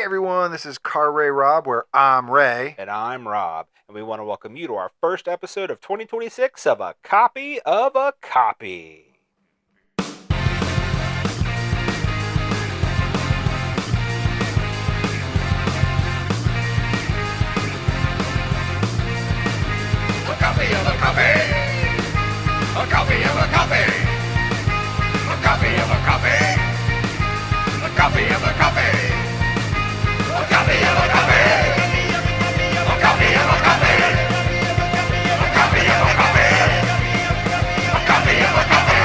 everyone, this is Car RayRob, where I'm Ray. And I'm Rob, and we want to welcome you to our first episode of 2026 of A Copy of a Copy. A copy of a copy. A copy of a copy. A copy of a copy. A copy of a copy. A copy of a copy. A copy of a copy. A copy of a copy. A copy of a copy.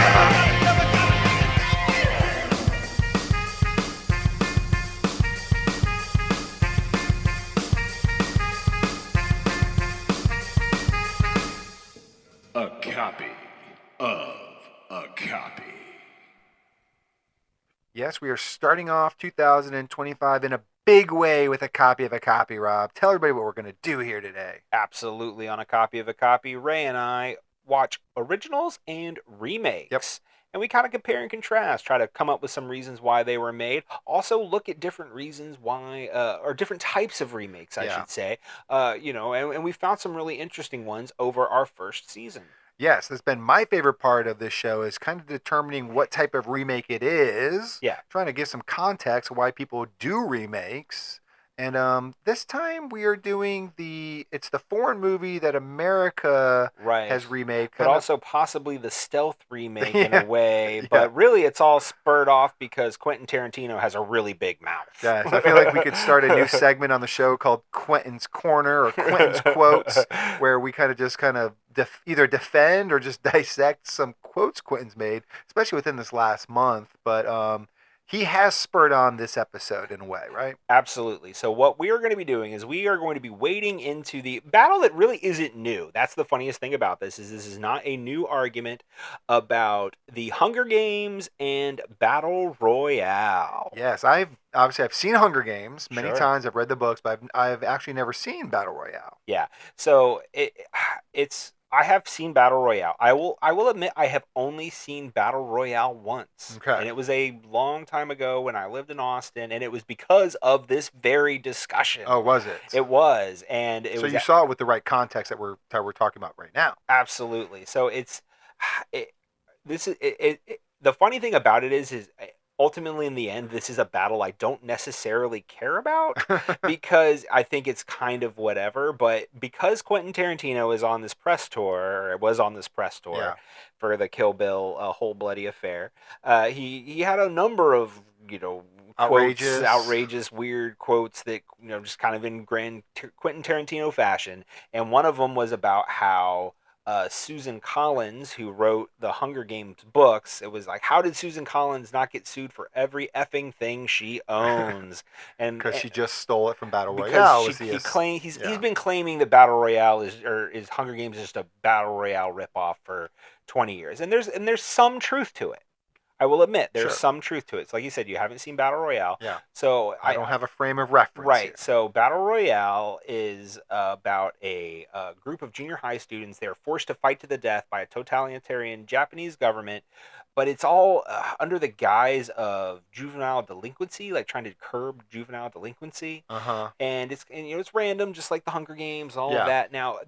A copy of a copy. Yes, we are starting off 2025 in a big way with a copy of a copy, Rob. Tell everybody what we're going to do here today. Absolutely, on A Copy of a Copy, Ray and I watch originals and remakes. Yep. And we kind of compare and contrast, try to come up with some reasons why they were made. Also look at different reasons why, or different types of remakes, I should say. And we found some really interesting ones over our first season. Yes, that's been my favorite part of this show is kind of determining what type of remake it is. Yeah. Trying to give some context why people do remakes. And this time we are doing it's the foreign movie that America has remade. But also possibly the stealth remake in Yeah. a way. Yeah. But really it's all spurred off because Quentin Tarantino has a really big mouth. Yes, I feel like we could start a new segment on the show called Quentin's Corner or Quentin's Quotes, where we kind of either defend or just dissect some quotes Quentin's made, especially within this last month. But he has spurred on this episode in a way, right? Absolutely. So what we are going to be doing is we are going to be wading into the battle that really isn't new. That's the funniest thing about this is not a new argument about the Hunger Games and Battle Royale. Yes, I've seen Hunger Games many Sure. times. I've read the books, but I've actually never seen Battle Royale. Yeah. So I have seen Battle Royale. I will admit I have only seen Battle Royale once. Okay. And it was a long time ago when I lived in Austin, and it was because of this very discussion. Oh, was it? It was, and So you saw it with the right context that we're talking about right now. absolutely. So the funny thing about it is ultimately in the end, this is a battle I don't necessarily care about because I think it's kind of whatever. But because Quentin Tarantino is on this press tour, or was on this press tour Yeah. for the Kill Bill Whole Bloody Affair, he had a number of outrageous, weird quotes that just kind of in grand Quentin Tarantino fashion, and one of them was about how Susan Collins, who wrote the Hunger Games books, it was like, how did Susan Collins not get sued for every effing thing she owns? And Because she just stole it from Battle Royale. he's been claiming that Battle Royale is Hunger Games is just a Battle Royale ripoff for 20 years, and there's some truth to it. I will admit there's some truth to it. It's like you said, you haven't seen Battle Royale. Yeah. So I don't have a frame of reference. Right. Here. So Battle Royale is about a group of junior high students. They are forced to fight to the death by a totalitarian Japanese government, but it's all under the guise of juvenile delinquency, like trying to curb juvenile delinquency. And it's random, just like the Hunger Games, all of that. Now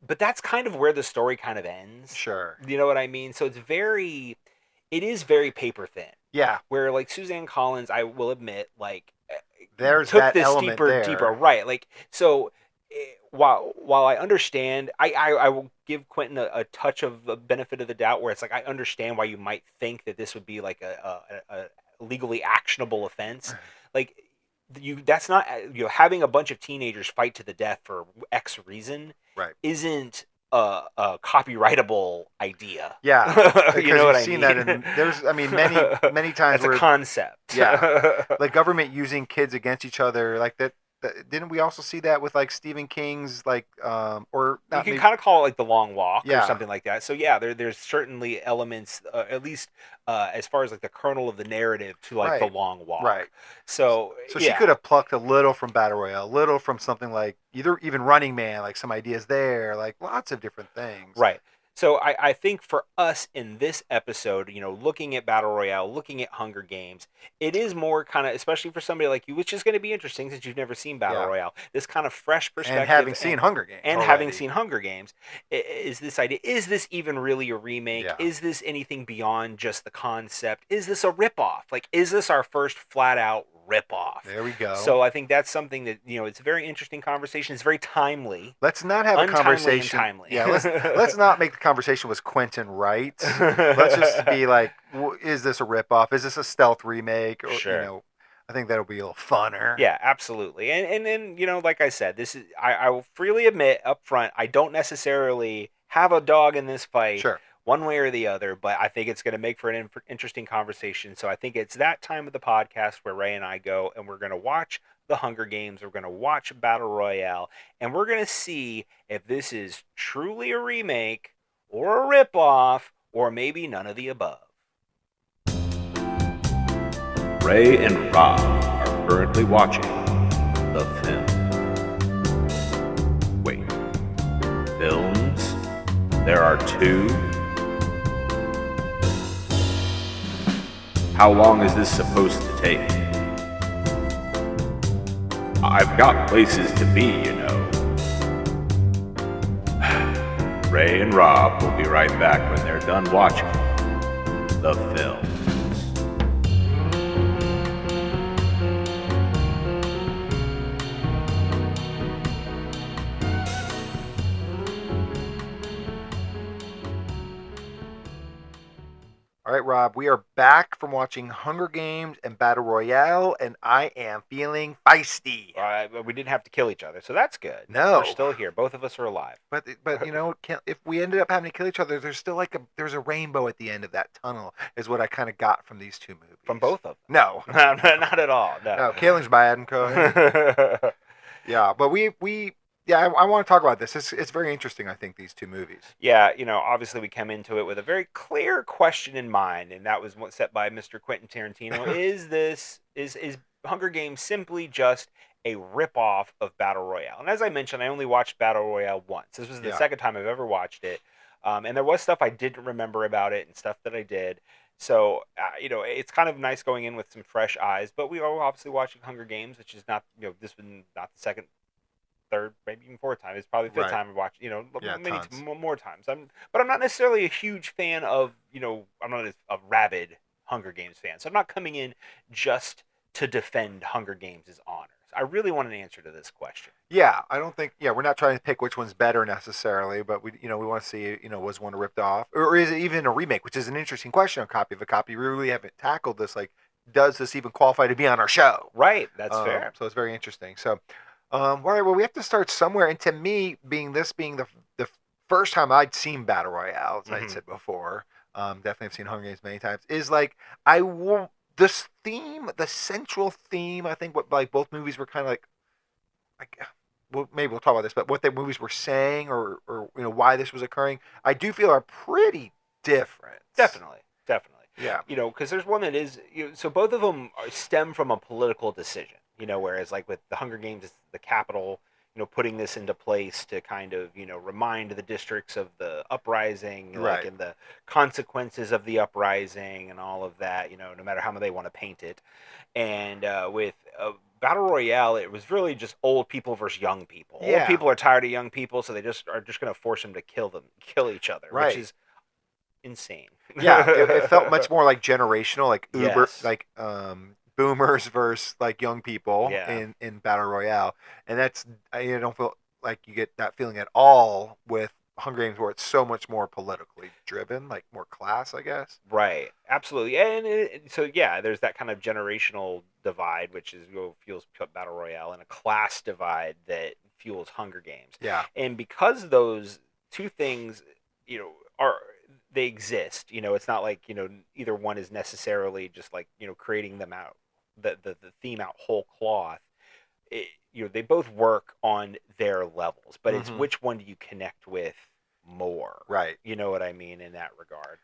but that's kind of where the story kind of ends. Sure. You know what I mean? So it is very paper thin. Yeah. Where like Suzanne Collins, I will admit, like There's took that this element there. deeper, right? Like so, while I understand, I will give Quentin a touch of the benefit of the doubt, where it's like I understand why you might think that this would be like a legally actionable offense, like. That's not having a bunch of teenagers fight to the death for X reason isn't a copyrightable idea. Yeah, you know what I seen mean? that there's many times It's a concept. Yeah, like government using kids against each other, like that. Didn't we also see that with like Stephen King's or you can kind of call it like The Long Walk or Yeah. something like that. So yeah, there's certainly elements, at least as far as like the kernel of the narrative, to like The Long Walk. Right. So she could have plucked a little from Battle Royale, a little from something like even Running Man, like some ideas there, like lots of different things. Right. So I think for us in this episode, looking at Battle Royale, looking at Hunger Games, it is more kind of, especially for somebody like you, which is going to be interesting since you've never seen Battle Yeah. Royale, this kind of fresh perspective. And having seen Hunger Games And already. having seen Hunger Games, is this idea, is this even really a remake? Yeah. Is this anything beyond just the concept? Is this a ripoff? Like, is this our first flat out ripoff? There we go. So I think that's something that, it's a very interesting conversation. It's very timely. Let's not have a conversation. Untimely. Yeah, let's not make the conversation was Quentin right. Let's just be like, is this a ripoff? Is this a stealth remake? Or, Sure. I think that'll be a little funner. Yeah, absolutely. And like I said, this is I will freely admit up front, I don't necessarily have a dog in this fight. Sure. One way or the other, but I think it's going to make for an interesting conversation. So I think it's that time of the podcast where Ray and I go and we're going to watch the Hunger Games. We're going to watch Battle Royale, and we're going to see if this is truly a remake or a ripoff or maybe none of the above. Ray and Rob are currently watching the film. Wait, films? There are two? How long is this supposed to take? I've got places to be, Ray and Rob will be right back when they're done watching the films. All right, Rob, we are back from watching Hunger Games and Battle Royale, and I am feeling feisty. We didn't have to kill each other, so that's good. No. We're still here. Both of us are alive. But if we ended up having to kill each other, there's still there's a rainbow at the end of that tunnel, is what I kind of got from these two movies. From both of them? No. Not at all. No, killing's bad. Go ahead. Yeah, but I want to talk about this. It's very interesting, I think, these two movies. Yeah, obviously we come into it with a very clear question in mind, and that was set by Mr. Quentin Tarantino. Is Hunger Games simply just a ripoff of Battle Royale? And as I mentioned, I only watched Battle Royale once. This was the second time I've ever watched it. And there was stuff I didn't remember about it and stuff that I did. So, it's kind of nice going in with some fresh eyes. But we are obviously watching Hunger Games, which is not, this was not the second, third, maybe even fourth time. It's probably the fifth time I've watched, many more times. But I'm not necessarily a huge fan of, I'm not a rabid Hunger Games fan. So I'm not coming in just to defend Hunger Games' honors. I really want an answer to this question. Yeah, I don't think. Yeah, we're not trying to pick which one's better necessarily, but we want to see, was one ripped off, or is it even a remake? Which is an interesting question on Copy of a Copy. We really haven't tackled this. Like, does this even qualify to be on our show? Right, that's fair. So it's very interesting. So, all right, well, we have to start somewhere. And to me, being the first time I'd seen Battle Royale, as I said before, definitely have seen Hunger Games many times. Is like this theme, the central theme. I think what both movies were kind of like, well, maybe we'll talk about this, but what the movies were saying, or why this was occurring, I do feel are pretty different. Definitely. Yeah. Because there's one that is, so both of them stem from a political decision. Whereas like with the Hunger Games, it's the Capitol, putting this into place to kind of, remind the districts of the uprising, right, and the consequences of the uprising and all of that, no matter how they want to paint it. And with Battle Royale, it was really just old people versus young people. Yeah. Old people are tired of young people, so they are just going to force them to kill each other, right, which is insane. Yeah, it felt much more like generational, like Uber, Yes. like boomers versus like young people in Battle Royale, and I don't feel like you get that feeling at all with Hunger Games, where it's so much more politically driven, like more class, I guess. Right, absolutely, and there's that kind of generational divide, which is fuels Battle Royale, and a class divide that fuels Hunger Games. Yeah, and because those two things, they exist. It's not like either one is necessarily just like creating them out the theme out whole cloth. They both work on their levels, but it's which one do you connect with more? Right. You know what I mean in that regard.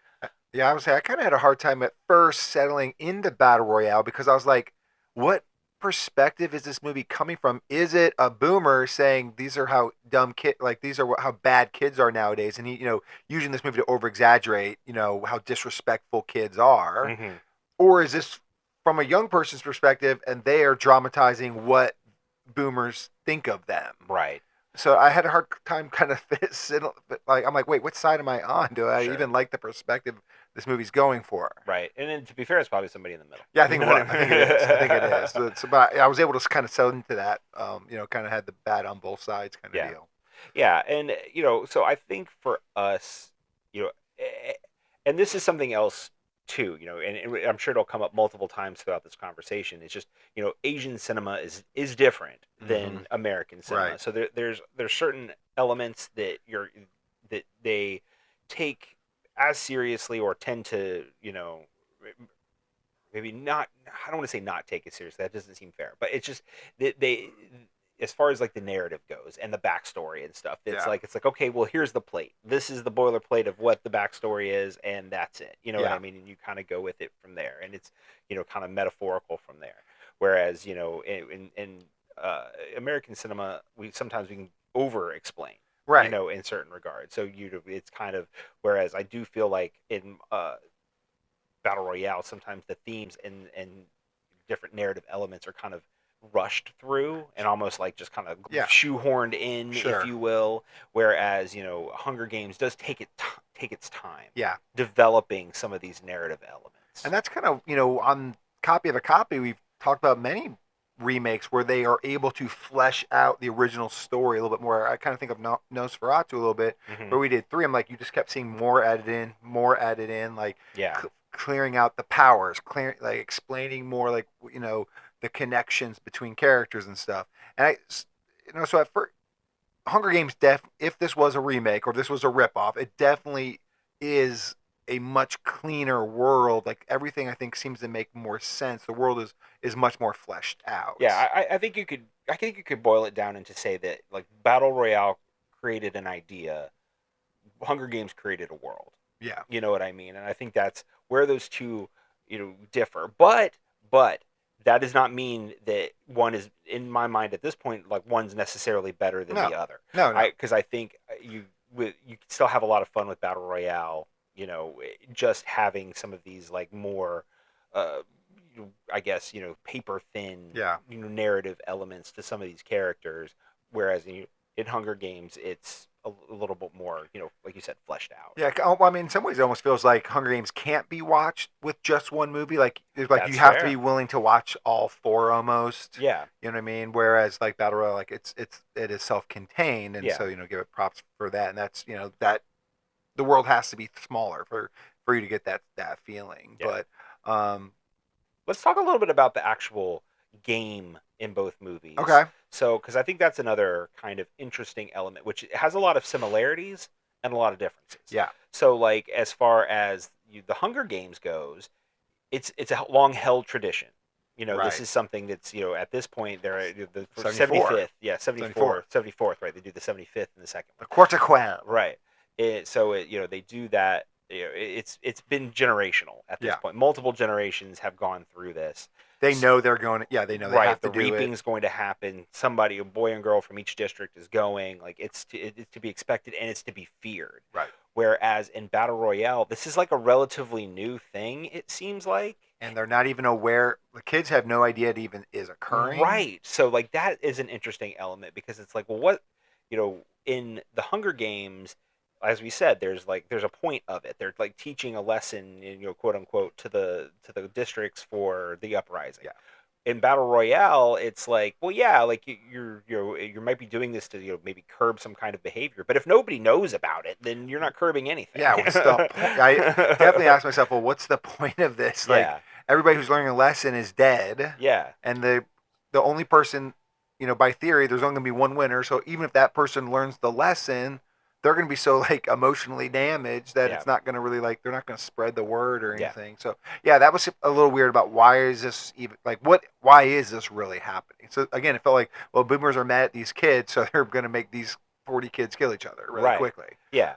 Yeah, I would say I kind of had a hard time at first settling into Battle Royale because I was like, what perspective is this movie coming from? Is it a boomer saying these are how dumb these are how bad kids are nowadays, and he, using this movie to over exaggerate, how disrespectful kids are, Mm-hmm. or is this from a young person's perspective, and they are dramatizing what boomers think of them? Right. So I had a hard time kind of I'm like, wait, what side am I on? Do I Sure. even like the perspective this movie's going for? Right. And then, to be fair, it's probably somebody in the middle. Yeah, I think You know I what think mean? it is. I think it is. But I was able to kind of sell into that. Kind of had the bad on both sides kind of Yeah. deal. Yeah, and so I think for us, and this is something else too, and I'm sure it'll come up multiple times throughout this conversation. It's just, Asian cinema is different than American cinema. Right. So there's certain elements that they take as seriously, or tend to, maybe not. I don't want to say not take it seriously. That doesn't seem fair. But it's just they as far as like the narrative goes and the backstory and stuff, it's like okay, well, here's the plate. This is the boilerplate of what the backstory is, and that's it. You know what I mean? And you kind of go with it from there, and it's kind of metaphorical from there. Whereas in American cinema, we can over explain. Right. In certain regards. So it's kind of, whereas I do feel like in Battle Royale, sometimes the themes and different narrative elements are kind of rushed through and almost like just kind of shoehorned in, if you will. Whereas Hunger Games does take its time, developing some of these narrative elements. And that's kind of on Copy of a Copy, we've talked about many remakes where they are able to flesh out the original story a little bit more. I kind of think of Nosferatu a little bit, where we did 3. I'm like, you just kept seeing more added in, like clearing out the powers, like explaining more, like the connections between characters and stuff. And so at first, Hunger Games, if this was a remake or this was a ripoff, it definitely is a much cleaner world. Like everything, I think, seems to make more sense. The world is much more fleshed out. Yeah, I think you could boil it down into say that like Battle Royale created an idea, Hunger Games created a world. Yeah, you know what I mean. And I think that's where those two differ. But that does not mean that one is, in my mind at this point, like one's necessarily better than the other. No. Because I think you can still have a lot of fun with Battle Royale. Just having some of these like more, I guess paper thin, narrative elements to some of these characters. Whereas in Hunger Games, it's a little bit more, like you said, fleshed out. Yeah, I mean, in some ways, it almost feels like Hunger Games can't be watched with just one movie. Like That's you have fair. to be willing to watch all 4 almost. Yeah, you know what I mean. Whereas like Battle Royale, like it is self-contained, and so give it props for that. And that's that the world has to be smaller for you to get that feeling. Yeah. But let's talk a little bit about the actual game in both movies. Okay. So, because I think that's another kind of interesting element, which has a lot of similarities and a lot of differences. Yeah. So, like as far as the Hunger Games goes, it's a long held tradition. This is something that's at this point they're the 75th, 74th, right? They do the 75th in the second one. The Quarter-Quell. Right. They do that. It's been generational at this point. Multiple generations have gone through this. They know they're going. Yeah, they know they have to do it. The reaping's going to happen. Somebody, a boy and girl from each district, is going. Like it's to be expected and it's to be feared. Right. Whereas in Battle Royale, this is like a relatively new thing. It seems like. And they're not even aware. The kids have no idea it even is occurring. Right. So like that is an interesting element because it's like, well, what in the Hunger Games, as we said, there's a point of it. They're like teaching a lesson, quote unquote, to the districts for the uprising. Yeah. In Battle Royale, it's like, well, yeah, like you might be doing this to maybe curb some kind of behavior, but if nobody knows about it, then you're not curbing anything. Yeah. What's the point? I definitely ask myself, well, what's the point of this? Like everybody who's learning a lesson is dead. Yeah. And the only person, by theory, there's only going to be one winner. So even if that person learns the lesson, they're going to be so like emotionally damaged that it's not going to really they're not going to spread the word or anything. So that was a little weird about why is this even why is this really happening? So again, it felt like, well, boomers are mad at these kids, so they're going to make these 40 kids kill each other really quickly. Yeah.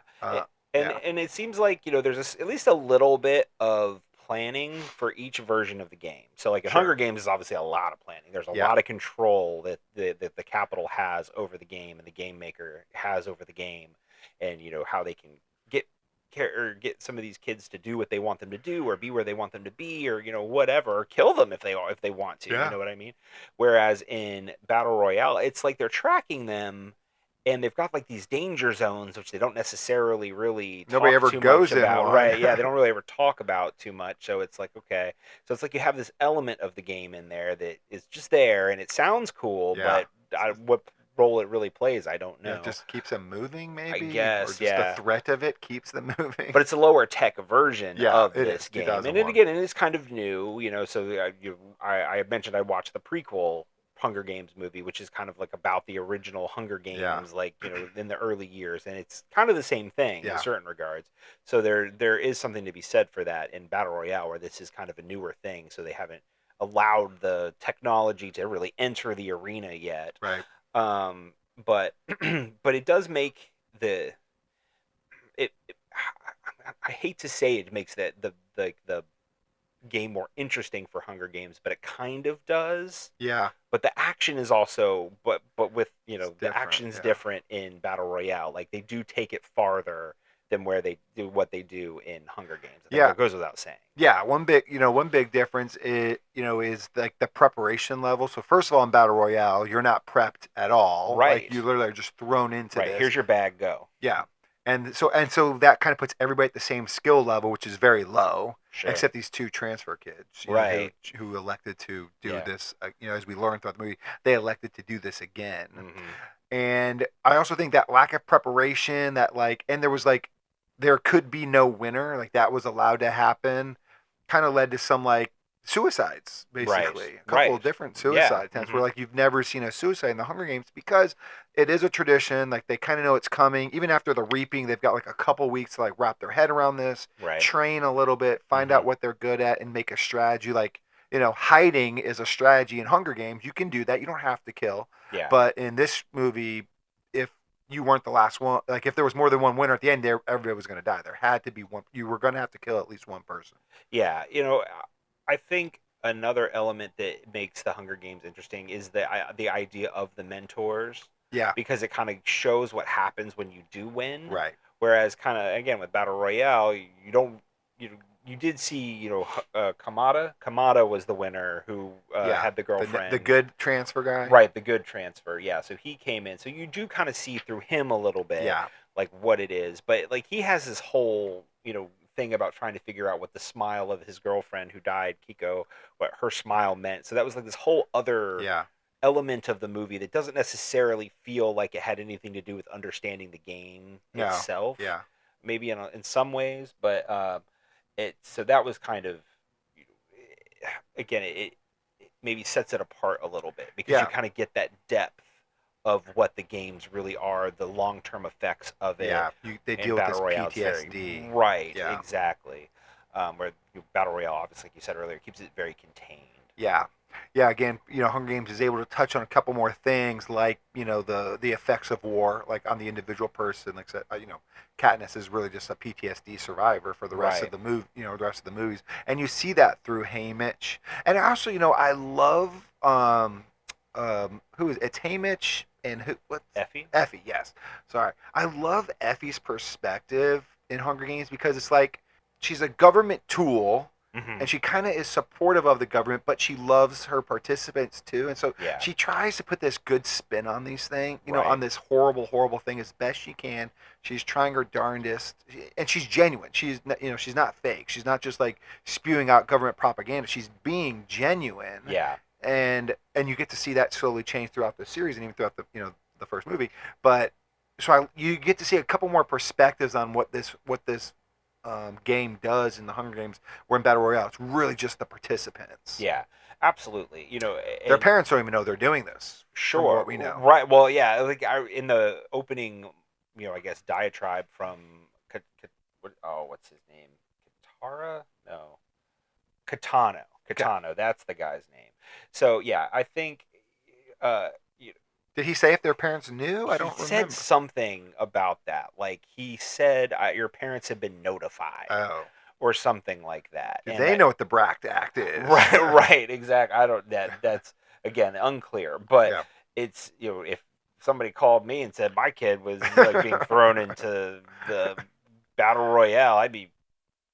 And it seems like, there's at least a little bit of planning for each version of the game. So like in Sure. Hunger Games is obviously a lot of planning. There's a Yeah. lot of control that the Capitol has over the game and the game maker has over the game, and how they can get some of these kids to do what they want them to do, or be where they want them to be, or whatever, or kill them if they want to. Yeah. You know what I mean? Whereas in Battle Royale, it's like they're tracking them, and they've got like these danger zones, which they don't necessarily really Nobody talk ever too goes much in about. one. Right? Yeah, they don't really ever talk about too much. So it's like, okay, so it's like you have this element of the game in there that is just there, and it sounds cool, Yeah. but what role it really plays, I don't know. Yeah, it just keeps them moving, maybe. guess, or just yeah. the threat of it keeps them moving. But it's a lower tech version Yeah, of it this is, game, 2001. and again, it is kind of new, So I mentioned I watched the prequel Hunger Games movie, which is kind of like about the original Hunger Games, Yeah. like in the early years, and it's kind of the same thing Yeah. in certain regards. So there is something to be said for that in Battle Royale, where this is kind of a newer thing, so they haven't allowed the technology to really enter the arena yet. Right. But but it does make it I hate to say it makes the game more interesting for Hunger Games, but it kind of does. Yeah. But the action is also, but with It's the different, action's yeah. different in Battle Royale. Like they do take it farther than where they do what they do in Hunger Games. I think Yeah. that goes without saying. Yeah, one big difference is like the preparation level. So first of all, in Battle Royale, you're not prepped at all. Right. Like you literally are just thrown into Right, this. here's your bag, go. Yeah. And so that kind of puts everybody at the same skill level, which is very low, Sure. except these two transfer kids, Right. who elected to do Yeah. this. As we learned throughout the movie, they elected to do this again. Mhm. And I also think that lack of preparation, and there could be no winner, like that was allowed to happen, kind of led to some suicides, basically. A couple of different suicide attempts where you've never seen a suicide in the Hunger Games, because it is a tradition. Like they kind of know it's coming. Even after the reaping, they've got a couple weeks to wrap their head around this, Right. train a little bit, find out what they're good at, and make a strategy. Hiding is a strategy in Hunger Games. You can do that. You don't have to kill. Yeah. But in this movie, if you weren't the last one, if there was more than one winner at the end, everybody was going to die. There had to be one. You were going to have to kill at least one person. Yeah, I think another element that makes the Hunger Games interesting is the idea of the mentors, Yeah. because it kind of shows what happens when you do win. Right. Whereas kind of again with Battle Royale, you did see Kamada. Kamada was the winner who had the girlfriend. The good transfer guy. Right, the good transfer. Yeah, so he came in. So you do kind of see through him a little bit. Yeah. Like what it is, but he has this whole thing about trying to figure out what the smile of his girlfriend who died, Kiko, what her smile meant. So that was this whole other element of the movie that doesn't necessarily feel like it had anything to do with understanding the game itself. Yeah. Maybe in some ways, but so that was kind of again it maybe sets it apart a little bit, because you kind of get that depth of what the games really are, the long-term effects of it. Yeah, they deal with this Royale, PTSD. Right, Yeah. Exactly. Where Battle Royale, obviously, like you said earlier, keeps it very contained. Yeah. Yeah, again, Hunger Games is able to touch on a couple more things, like, the effects of war, like on the individual person. Like I said, Katniss is really just a PTSD survivor for the rest of the movie, the rest of the movies. And you see that through Haymitch. And also, I love who is it? It's Haymitch and what? Effie? Effie, yes. Sorry. I love Effie's perspective in Hunger Games, because it's like she's a government tool. Mm-hmm. And she kind of is supportive of the government, but she loves her participants too. And so she tries to put this good spin on these things, on this horrible, horrible thing as best she can. She's trying her darndest, and she's genuine. She's not fake. She's not just spewing out government propaganda. She's being genuine. Yeah. And you get to see that slowly change throughout the series and even throughout the first movie. But so you get to see a couple more perspectives on what this game does in the Hunger Games, where in Battle Royale it's really just the participants. Yeah, absolutely. Their parents don't even know they're doing this. Sure, from what we know. Right. Well, yeah. In the opening, I guess diatribe from what's his name? Katara? No, Katano. Katano. That's the guy's name. So yeah, I think. Did he say if their parents knew? I don't remember. He said something about that. Like he said, your parents have been notified. Oh. or something like that. Do And they know what the Bract Act is? right, exactly. I don't. That's again unclear, but Yeah. it's if somebody called me and said my kid was like being thrown into the battle royale, I'd be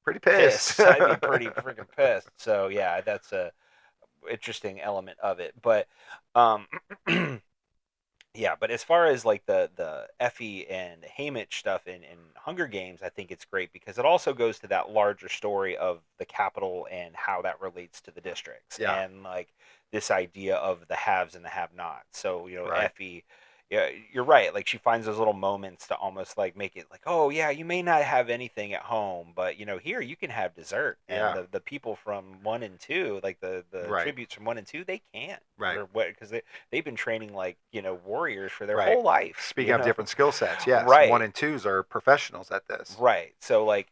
Pretty pissed. I'd be pretty freaking pissed. So yeah, that's a interesting element of it. But yeah, but as far as like the Effie and Haymitch stuff in Hunger Games, I think it's great because it also goes to that larger story of the capital and how that relates to the districts and like this idea of the haves and the have-nots. So Right. Effie, yeah, you're right. Like she finds those little moments to almost like make it like, oh yeah, you may not have anything at home, but here you can have dessert. Yeah. And the people from 1 and 2, like the Right. tributes from 1 and 2, they can't. Right. Or what? Because they've been training like warriors for their Right. whole life. Speaking of different skill sets, yes, Right. 1 and 2s are professionals at this. Right. So like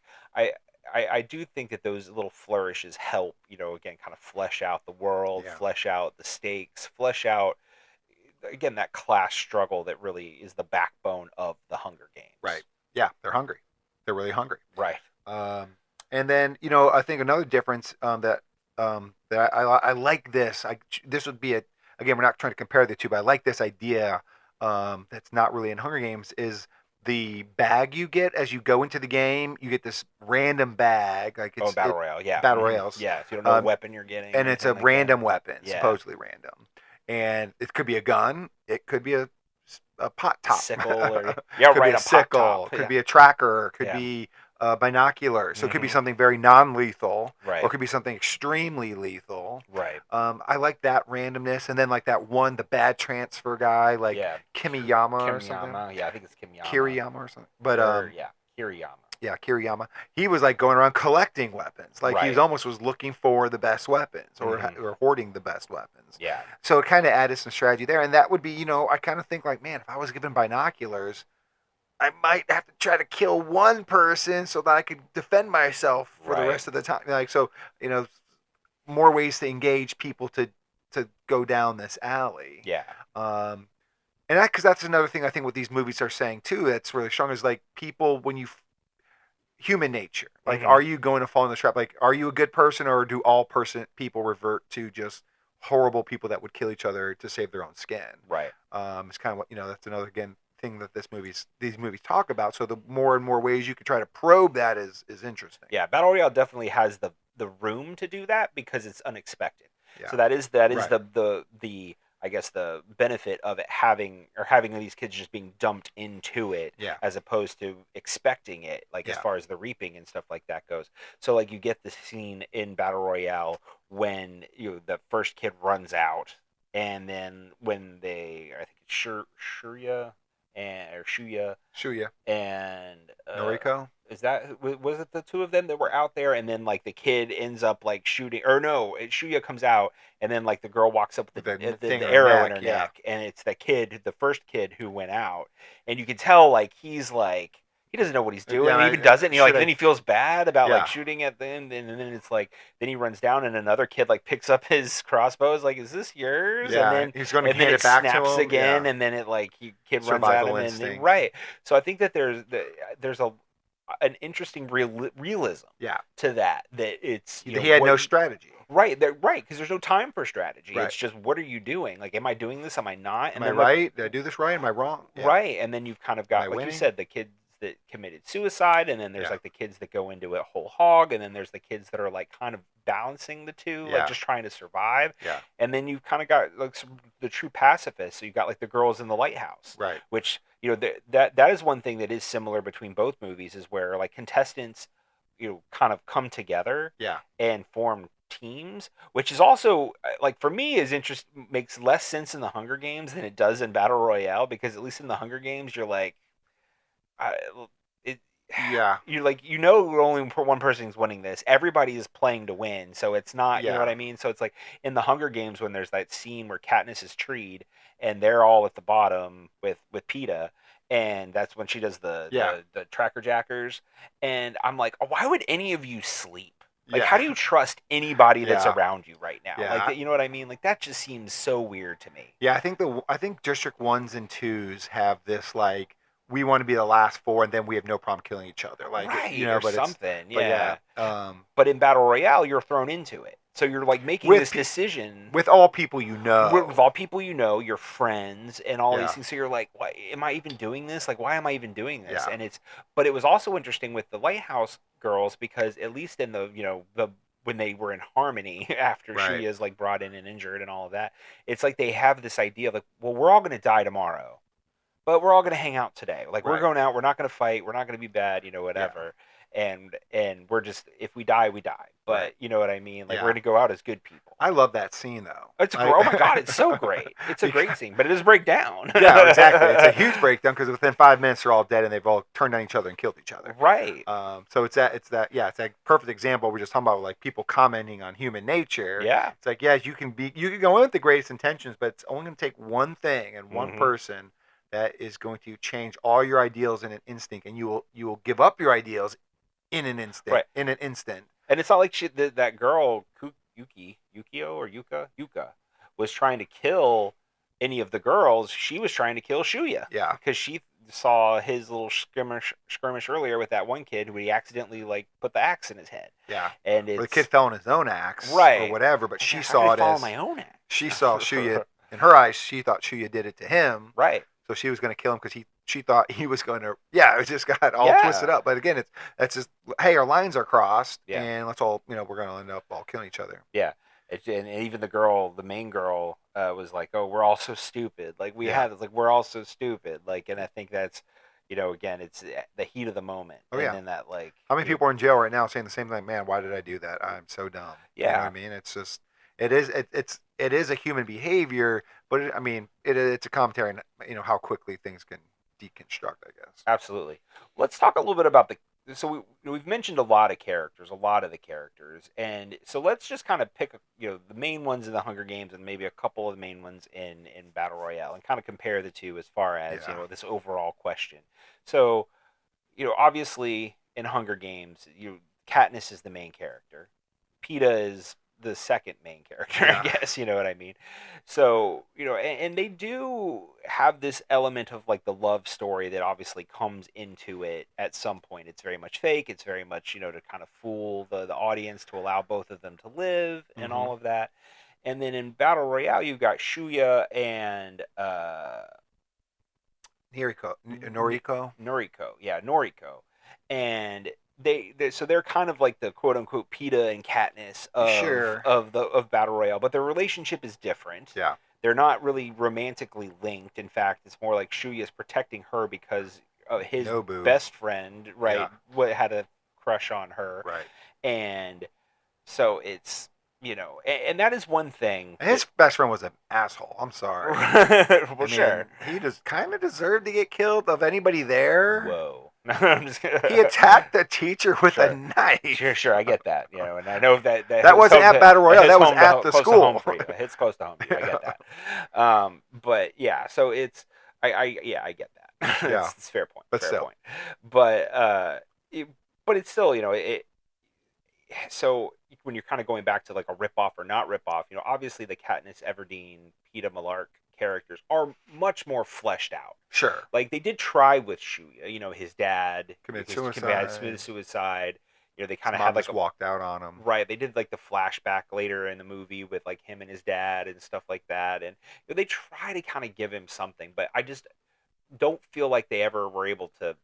I do think that those little flourishes help, again, kind of flesh out the world, flesh out the stakes, flesh out again that class struggle that really is the backbone of the Hunger Games. Right. Yeah, they're hungry. They're really hungry. Right. And then I think another difference that I like this. This would be again, we're not trying to compare the two, but I like this idea that's not really in Hunger Games is the bag you get as you go into the game. You get this random bag, like it's Battle Royale, yeah, Battle Royales. Yeah, so you don't know what weapon you're getting, and it's a like random weapon, Yeah. supposedly random, and it could be a gun, it could be a pot top, sickle, or could right, be a a sickle, pot top. could be a tracker, could be binoculars. So it could be something very non-lethal, Right. or it could be something extremely lethal. Right. I like that randomness, and then like that one, the bad transfer guy, like Kimiyama or something. Yeah, I think it's Kimiyama. Kiriyama or something. But Kiriyama. Yeah, Kiriyama. He was like going around collecting weapons. Like he was looking for the best weapons or hoarding the best weapons. Yeah. So it kind of added some strategy there, and that would be, I kind of think like, man, if I was given binoculars, I might have to try to kill one person so that I could defend myself for the rest of the time. Like so, more ways to engage people to go down this alley. Yeah. And because that's another thing I think what these movies are saying too. That's really strong is like people when you human nature. Like, are you going to fall in the trap? Like, are you a good person, or do all people revert to just horrible people that would kill each other to save their own skin? Right. It's kind of what that's another thing that these movies talk about. So the more and more ways you can try to probe that is interesting. Yeah, Battle Royale definitely has the room to do that because it's unexpected. Yeah. So that is the I guess the benefit of it having these kids just being dumped into it as opposed to expecting it, like as far as the reaping and stuff like that goes. So like you get the scene in Battle Royale when the first kid runs out, and then when I think it's Shuya and Noriko. Was it the two of them that were out there, and then like the kid ends up like shooting, or no, Shuya comes out, and then like the girl walks up with the arrow in her neck, and it's the first kid who went out, and you can tell like he's like he doesn't know what he's doing, he even does it, and then he feels bad about like shooting at them, and then it's like then he runs down, and another kid like picks up his crossbows, like, is this yours? Yeah, and then he's going to hand it it back snaps to him again, and then it like kid runs at him, and then, right. So I think that there's an interesting realism to that it's he had no strategy, right, because there's no time for strategy. It's just, what are you doing? Like, am I doing this, am I not, am I right, did I do this right, am I wrong? Right. And then you've kind of got, like you said, the kids that committed suicide, and then there's like the kids that go into it whole hog, and then there's the kids that are like kind of balancing the two, like just trying to survive, and then you've kind of got like the true pacifists. So you've got like the girls in the lighthouse, right, which that is one thing that is similar between both movies, is where like contestants kind of come together and form teams, which is also like for me makes less sense in the Hunger Games than it does in Battle Royale, because at least in the Hunger Games you're like you're like only one person's winning this, everybody is playing to win, so it's not, you know what I mean? So it's like in the Hunger Games when there's that scene where Katniss is treed and they're all at the bottom with Peeta, and that's when she does the tracker jackers, and I'm like, why would any of you sleep? Like, how do you trust anybody that's around you right now? Like, you know what I mean? Like, that just seems so weird to me. Yeah, I think District 1s and 2s have this, like, we want to be the last four, and then we have no problem killing each other, like right, you know, or but something. But Yeah. yeah, But in Battle Royale, you're thrown into it. So you're like making With this pe- decision with all people you know. with all people you know, your friends, and all these Yeah. things. So you're like, why am I even doing this? Like, why am I even doing this? Yeah. And but it was also interesting with the Lighthouse girls because at least in the when they were in harmony after Right. Shuya's like brought in and injured and all of that, it's like they have this idea of like, well, we're all gonna die tomorrow, but we're all gonna hang out today. Like we're Right. going out, we're not gonna fight, we're not gonna be bad, whatever. And we're just, if we die, we die. But Right. you know what I mean? Like Yeah. we're gonna go out as good people. I love that scene though. Oh my god, it's so great. It's a great scene, but it does break down. Yeah, exactly. It's a huge breakdown because within 5 minutes they're all dead and they've all turned on each other and killed each other. Right. So it's that perfect example we're just talking about, like people commenting on human nature. Yeah. It's like, you can go in with the greatest intentions, but it's only going to take one thing and one Mhm. person that is going to change all your ideals in an instinct, and you will give up your ideals in an instant. Right. In an instant. And it's not like that girl Yuka was trying to kill any of the girls. She was trying to kill Shuya. Yeah. Because she saw his little skirmish earlier with that one kid who he accidentally like put the axe in his head. Yeah. And Or the kid fell on his own axe, Right. or whatever, but she How saw did I it fall as on my own axe. she saw Shuya in her eyes. She thought Shuya did it to him. Right. So she was going to kill him because she thought he was going to. Yeah, it just got all Yeah. twisted up. But again, that's just, hey, our lines are crossed, Yeah. and let's all, we're going to end up all killing each other. Yeah. And even the main girl, was like, "Oh, we're all so stupid. Like we're all so stupid." Like, and I think that's, again, it's the heat of the moment. Oh, and yeah. then that like. How many people are in jail right now saying the same thing? Man, why did I do that? I'm so dumb. You know Yeah. what I mean? It's just, it is a human behavior, but it's a commentary on, how quickly things can deconstruct, I guess. Absolutely. Let's talk a little bit about so we've mentioned a lot of the characters, and so let's just kind of pick the main ones in the Hunger Games and maybe a couple of the main ones in Battle Royale, and kind of compare the two as far as this overall question. So obviously in Hunger Games, Katniss is the main character, Peeta is the second main character, I guess, you know what I mean? So, and they do have this element of like the love story that obviously comes into it at some point. It's very much fake. It's very much, to kind of fool the audience to allow both of them to live and all of that. And then in Battle Royale, you've got Shuya and Noriko. Yeah, Noriko. And they're kind of like the quote unquote Peeta and Katniss of Battle Royale, but their relationship is different. Yeah. They're not really romantically linked. In fact, it's more like Shuya is protecting her because his best friend, right, had a crush on her. Right. And so it's, and that is one thing. And his best friend was an asshole. I'm sorry. Well, sure. He just kind of deserved to get killed of anybody there. Whoa. I'm just He attacked the teacher with a knife. Sure, I get that. And I know that wasn't at Battle Royale. That was at the school. It hits close to home for you. I get that. But yeah, so it's I get that. Yeah, it's a fair point. But fair still. point. But it's still so when you're kind of going back to like a rip off or not rip off, obviously the Katniss Everdeen, Peeta Mellark characters are much more fleshed out. Sure. Like they did try with Shuya, his dad committed suicide. They kind of had like walked out on him. Right. They did like the flashback later in the movie with like him and his dad and stuff like that, and they try to kind of give him something, but I just don't feel like they ever were able to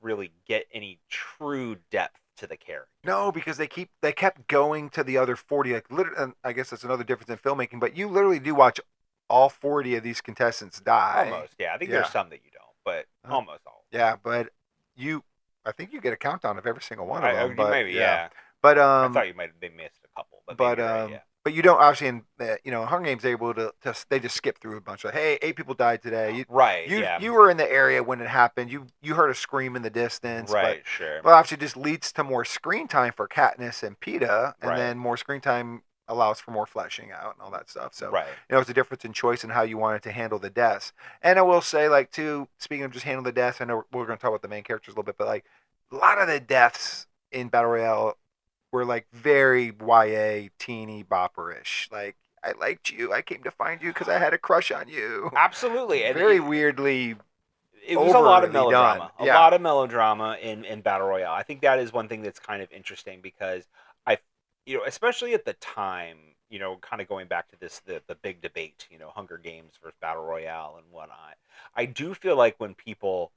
really get any true depth to the character. No, because they kept going to the other 40. Like literally, and I guess that's another difference in filmmaking. But you literally do watch all 40 of these contestants die. Almost, yeah. I think there's some that you don't, but almost all. Yeah, but I think you get a countdown of every single one of them. But, maybe, yeah. But I thought they missed a couple, but right, yeah. But you don't obviously in Hunger Games able to they just skip through a bunch of, hey, 8 people died today. You were in the area when it happened. You heard a scream in the distance. Right, but, sure. But obviously just leads to more screen time for Katniss and Peeta, and then more screen time allows for more fleshing out and all that stuff. So it's a difference in choice in how you wanted to handle the deaths. And I will say, like, too, speaking of just handling the deaths, I know we're going to talk about the main characters a little bit, but like a lot of the deaths in Battle Royale were like very YA, teeny bopper-ish. Like, I liked you. I came to find you because I had a crush on you. Absolutely. And very weirdly it was a lot of overly melodrama. done. A lot of melodrama in Battle Royale. I think that is one thing that's kind of interesting because I, especially at the time, kind of going back to the big debate, Hunger Games versus Battle Royale and whatnot. I do feel like when people,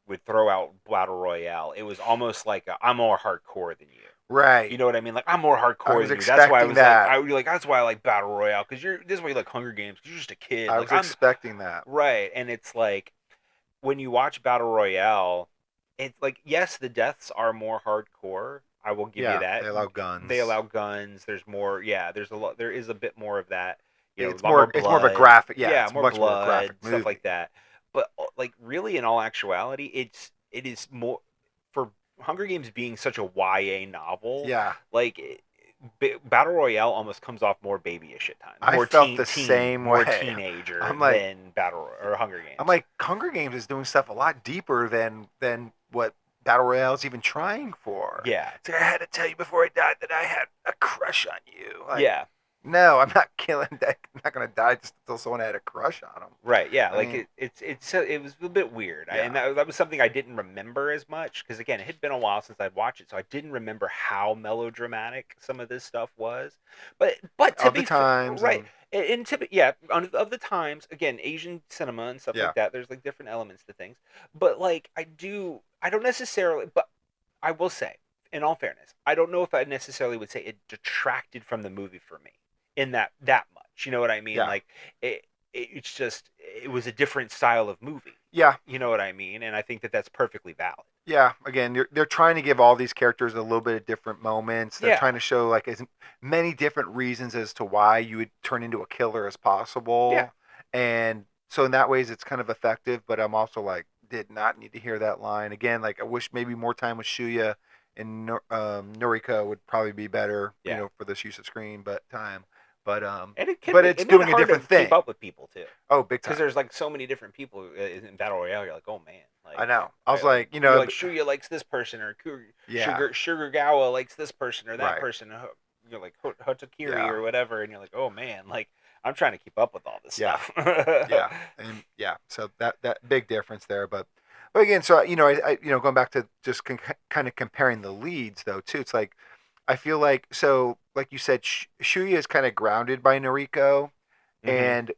would throw out Battle Royale, it was almost like I'm more hardcore than you. Right. You know what I mean? Like I'm more I hardcore was than you. That's why I expecting was that. like, that's why I like Battle Royale because this is why you like Hunger Games because you're just a kid. I Like was expecting that. right, and it's like when you watch Battle Royale, it's like yes, the deaths are more hardcore. I will give you Yeah, that. they allow guns. They allow guns. There's more. Yeah, there's a lot. There is a bit more of that. A It's lot more more. blood. It's more of a graphic. Yeah, Yeah, it's more much more blood, graphic stuff movie. like that. But like really, in all actuality, it is more for Hunger Games being such a YA novel. Yeah, Like Battle Royale almost comes off more babyish at times. I More felt the same more way. teenager I'm like- than or Hunger Games. I'm like Hunger Games is doing stuff a lot deeper than what Battle Royale is even trying for. yeah, It's like, I had to tell you before I died that I had a crush on you. Like, yeah, No, I'm not killing. I'm not gonna die just until someone had a crush on him. right, yeah. I Like mean- it was a bit weird, Yeah. and that was something I didn't remember as much because again, it had been a while since I'd watched it, so I didn't remember how melodramatic some of this stuff was. But to Of be the times, right, and of the times, again, Asian cinema and stuff Yeah. like that. There's like different elements to things, but like I don't necessarily, but I will say, in all fairness, I don't know if I necessarily would say it detracted from the movie for me in that much. You know what I mean? Yeah. Like it's just it was a different style of movie. Yeah, You know what I mean? And I think that that's perfectly valid. yeah. Again, they're trying to give all these characters a little bit of different moments. They're Yeah. trying to show like as many different reasons as to why you would turn into a killer as possible. Yeah. And so in that ways, it's kind of effective. But I'm also like, did not need to hear that line again. Like I wish maybe more time with Shuya and Noriko would probably be better. Yeah. For this use of screen, but time. But And But it's it made doing it a hard different to thing. keep up with people too, oh, big time. because there's like so many different people in Battle Royale. You're like, oh man, like I know. I was right, like, you're like Shuya likes this person, or Yeah. Sugargawa likes this person or that Right. person. You're like Hotakiri Yeah. or whatever, and you're like, oh man, like I'm trying to keep up with all this Yeah. stuff. yeah, and yeah, so that big difference there, but again, so I going back to just kind of comparing the leads though too. It's like I feel like like you said, Shuya is kind of grounded by Noriko, Mhm. and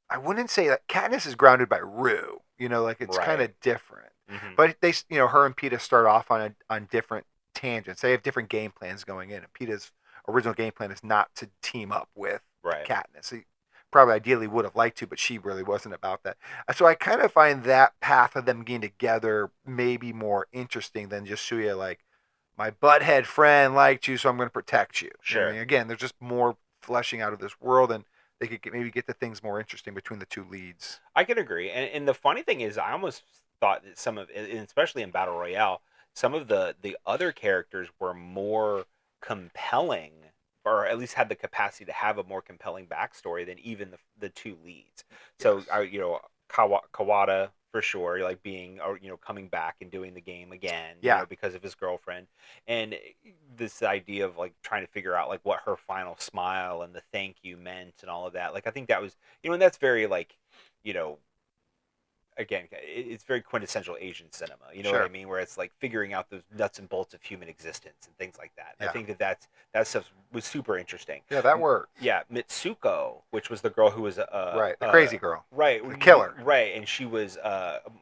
I wouldn't say that Katniss is grounded by Rue. Like it's kind of Right. different, Mhm. but they her and Peta start off on different tangents. They have different game plans going in, and Peta's original game plan is not to team up with Right. Katniss. He probably ideally would have liked to, but she really wasn't about that. So I kind of find that path of them getting together maybe more interesting than just Shuya like, my butthead friend liked you, so I'm going to protect you. You know what Sure. I mean? Again, there's just more fleshing out of this world, and they could maybe get the things more interesting between the two leads. I can agree, and the funny thing is, I almost thought that some of, and especially in Battle Royale, some of the other characters were more compelling, or at least had the capacity to have a more compelling backstory than even the two leads. So Yes. Kawada for sure, like being or coming back and doing the game again, Yeah. because of his girlfriend, and this idea of like trying to figure out like what her final smile and the thank you meant and all of that. Like I think that was and that's very like again, it's very quintessential Asian cinema. You know what I Sure. mean? Where it's like figuring out the nuts and bolts of human existence and things like that. Yeah. I think that stuff was super interesting. Yeah, that worked. Yeah, Mitsuko, which was the girl who was Right, the crazy girl. right, The killer. right, and she was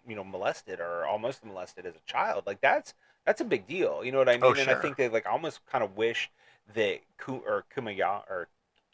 molested or almost molested as a child. Like that's a big deal. You know what I mean? Oh, And I sure. think they like almost kind of wish that Kumaya or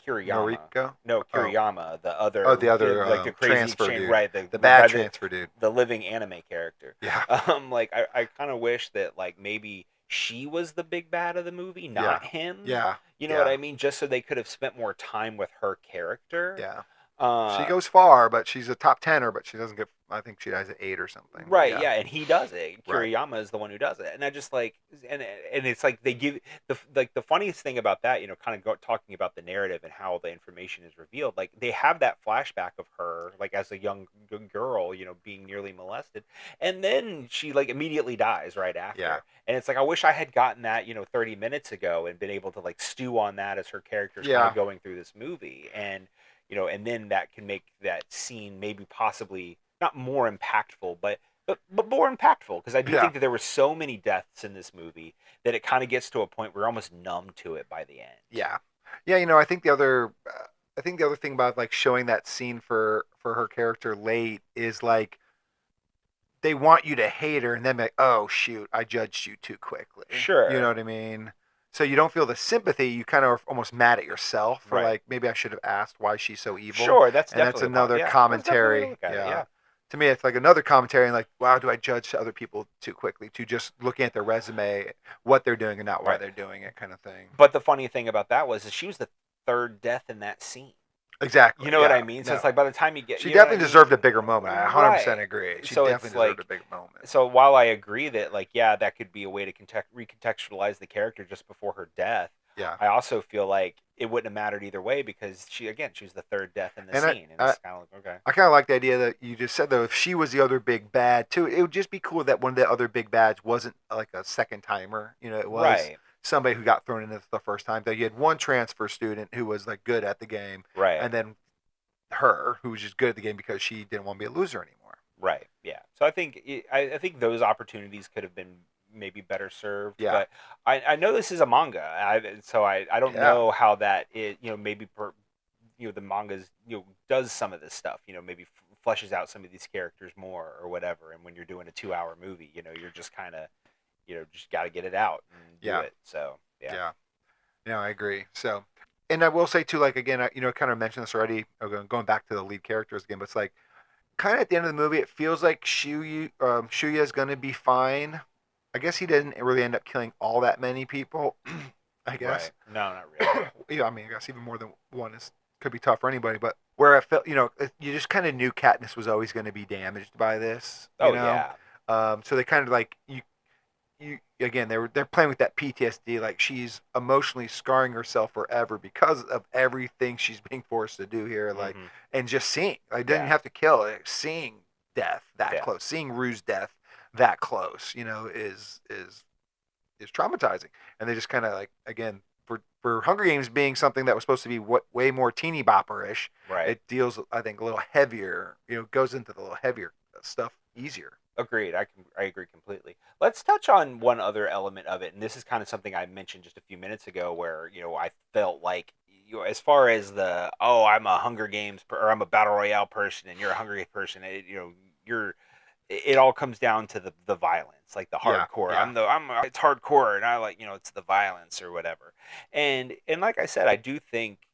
Kiriyama. Noriko? No, Kiriyama, the other. Oh, the other, like the crazy transfer dude. right? The bad guy transfer dude. the living anime character. Yeah. Like I kind of wish that like maybe she was the big bad of the movie, not him. Yeah. You know yeah. what I mean? Just so they could have spent more time with her character. Yeah. She She goes far, but she's a top 10er, but she doesn't get. I think she dies at 8 or something. right, yeah, and he does it. Right. Kiriyama is the one who does it, and I just like, and it's like they give the funniest thing about that, kind of talking about the narrative and how the information is revealed. Like they have that flashback of her, like as a young girl, being nearly molested, and then she like immediately dies right after. Yeah. And it's like I wish I had gotten that 30 minutes ago and been able to like stew on that as her character's kind Yeah. of going through this movie, and and then that can make that scene maybe possibly not more impactful, but more impactful, because I do Yeah. think that there were so many deaths in this movie that it kind of gets to a point where you're almost numb to it by the end. Yeah, yeah. I think I think the other thing about like showing that scene for her character late is like they want you to hate her and then be like, oh shoot, I judged you too quickly. Sure. You know what I mean? So you don't feel the sympathy. You kind of are almost mad at yourself for Right. like maybe I should have asked why she's so evil. Sure, that's And that's definitely another yeah, commentary. that's definitely a way to look at it, yeah. To me, it's like another commentary, and like, wow, do I judge other people too quickly? To just looking at their resume, what they're doing, and not why Right. they're doing it, kind of thing. But the funny thing about that was that she was the third death in that scene. Exactly. You know what I mean? So it's like by the time you get, she you know what definitely I mean? deserved a bigger moment. I 100% Right. agree. She So it's definitely deserved like- a big moment. So while I agree that like yeah, that could be a way to recontextualize the character just before her death, Yeah. I also feel like it wouldn't have mattered either way because she was the third death in the And I- scene, and it's kind of like okay. I kind of like the idea that you just said, though. If she was the other big bad, too, it would just be cool that one of the other big bads wasn't like a second timer. You know, it was Right. somebody who got thrown in the first time. That you had one transfer student who was like good at the game, Right. and then her who was just good at the game because she didn't want to be a loser anymore. Right. Yeah. So I think I think those opportunities could have been maybe better served. Yeah. But I know this is a manga, so I don't Yeah. know how that is. Maybe the mangas does some of this stuff. Maybe fleshes out some of these characters more or whatever. And when you're doing a 2-hour movie, you're just kind of just got to get it out and do Yeah. it. So yeah. Yeah, I agree. So, and I will say too, like again, I kind of mentioned this already. Going back to the lead characters again, but it's like kind of at the end of the movie, it feels like Shuya is going to be fine. I guess he didn't really end up killing all that many people. I guess. Right. No, not really. Yeah, I mean, I guess even more than one could be tough for anybody. But where I felt, you just kind of knew Katniss was always going to be damaged by this. You know? Yeah. So they kind of like you again, they're playing with that PTSD, like she's emotionally scarring herself forever because of everything she's being forced to do here, like Mhm. and just seeing. I didn't Yeah. have to kill, like, seeing death that Yeah. close, seeing Rue's death that close, is traumatizing. And they just kind of like again for Hunger Games being something that was supposed to be way more teeny bopper-ish, Right. it deals, I think, a little heavier. Goes into the little heavier stuff easier. Agreed. I agree completely. Let's touch on one other element of it, and this is kind of something I mentioned just a few minutes ago, where I felt like as far as the I'm a Hunger Games or I'm a Battle Royale person, and you're a Hunger Games person, it all comes down to the violence, like the Yeah, hardcore. yeah. It's hardcore, and I like it's the violence or whatever. And like I said, I do think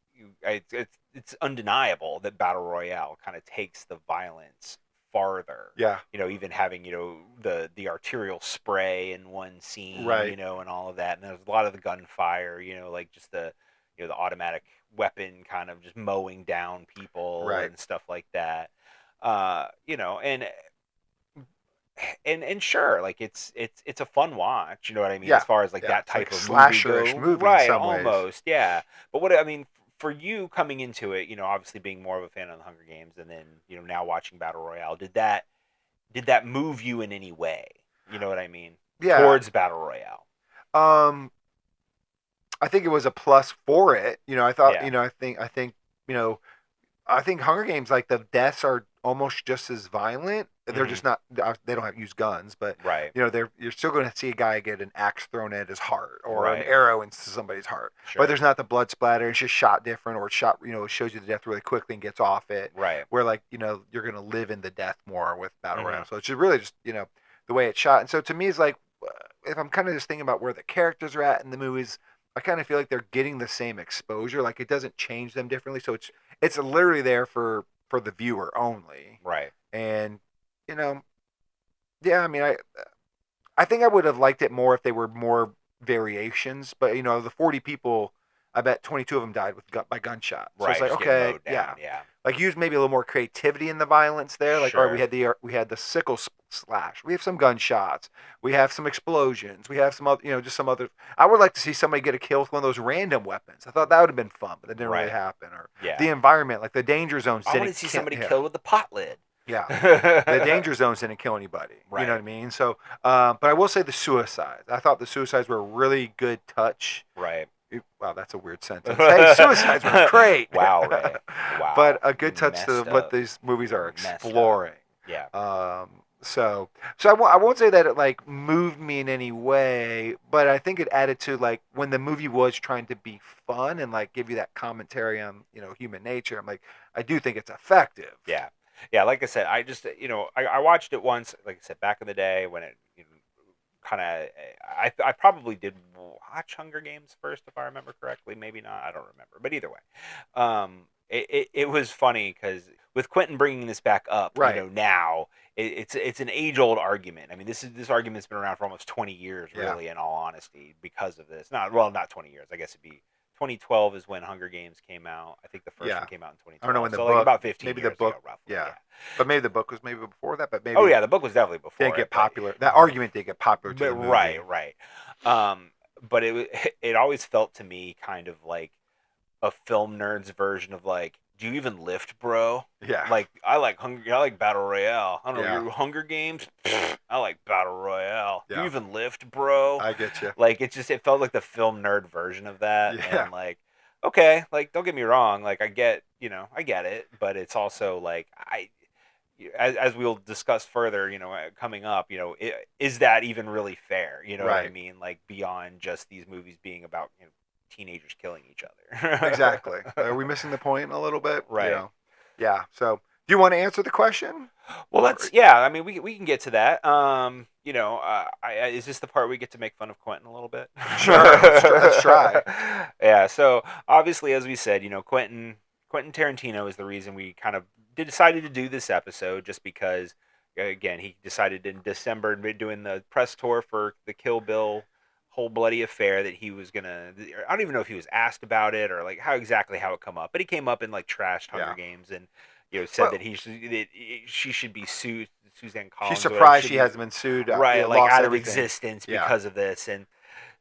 it's undeniable that Battle Royale kind of takes the violence farther. Yeah. Even having the arterial spray in one scene, Right. and all of that, and there's a lot of the gunfire, like just the the automatic weapon kind of just mowing down people Right. and stuff like that. And sure, like it's a fun watch, you know what I mean, Yeah, as far as like yeah, that it's type like of slasherish movie in right? some ways. Almost, yeah. But what I mean for you coming into it, obviously being more of a fan of the Hunger Games, and then now watching Battle Royale, did that move you in any way? You know what I mean? Yeah. Towards Battle Royale. I think it was a plus for it. I thought, Yeah. I think Hunger Games, like the deaths are almost just as violent. They're Mhm. just not. They don't have use guns, but Right. you're still going to see a guy get an axe thrown at his heart or Right. an arrow into somebody's heart. Sure. But there's not the blood splatter. It's just shot different, or it's shot. It shows you the death really quickly and gets off it. Right. Where like you're going to live in the death more with Battle Mhm. Royale. So it's just really just the way it's shot. And so to me, it's like if I'm kind of just thinking about where the characters are at in the movies, I kind of feel like they're getting the same exposure. Like it doesn't change them differently. So it's literally there for the viewer only. Right. And yeah, I mean, I think I would have liked it more if they were more variations. But the 40 people, I bet 22 of them died by gunshot. So Right. it's like, just getting okay, mowed yeah, down, yeah. like use maybe a little more creativity in the violence there. Like, all right, we had the sickle slash. We have some gunshots. We have some explosions. We have some other, just some other. I would like to see somebody get a kill with one of those random weapons. I thought that would have been fun, but it didn't really Right. happen. Or Yeah. the environment, like the danger zones. I want to see somebody killed with the pot lid. Yeah. The danger zones didn't kill anybody. Right. You know what I mean? So, but I will say the suicides. I thought the suicides were a really good touch. Right. Wow, that's a weird sentence. Hey, suicides were great. Wow, Ray. Wow. But a good You touch to messed what up. these movies are You messed up. exploring. Yeah. I won't say that it like moved me in any way, but I think it added to like when the movie was trying to be fun and like give you that commentary on human nature. I'm like, I do think it's effective. Yeah. Yeah, like I said, I just I watched it once, like I said, back in the day when it kind of I probably did watch Hunger Games first, if I remember correctly. Maybe not, I don't remember, but either way, it was funny because with Quentin bringing this back up, Right. now it's an age old argument. I mean, this argument's been around for almost 20 years, Yeah. really, in all honesty, because of this. Not 20 years. I guess it'd be 2012 is when Hunger Games came out. I think the first Yeah. one came out in 2012. I don't know when the so book, like about 15 maybe years the book, ago, roughly. yeah. But maybe the book was maybe before that. But maybe Oh yeah, the book was definitely before. didn't get it, but- popular. That argument did get popular to But the movie. right. But it always felt to me kind of like a film nerd's version of like, do you even lift, bro? Yeah. Like I like Battle Royale. I don't know, Yeah. your Hunger Games. I like Battle Royale. Do Yeah. you even lift, bro? I get you. Like it felt like the film nerd version of that. Yeah. And like, okay, like don't get me wrong, like I get it, but it's also like as we'll discuss further, coming up, is that even really fair? You know what I Right. mean? Like beyond just these movies being about teenagers killing each other. Exactly. Are we missing the point a little bit? Right. Yeah. So, do you want to answer the question? Well, I mean, we can get to that. Is this the part we get to make fun of Quentin a little bit? Sure. Let's try. Yeah. So obviously, as we said, Quentin Tarantino is the reason we kind of decided to do this episode, just because, again, he decided in December, doing the press tour for the Kill Bill whole bloody affair, that he was gonna. I don't even know if he was asked about it or like how it come up, but he came up and like trashed Hunger Games and said that she should be sued. Suzanne Collins. She's surprised she hasn't been sued. Right, like out of existence because of this. And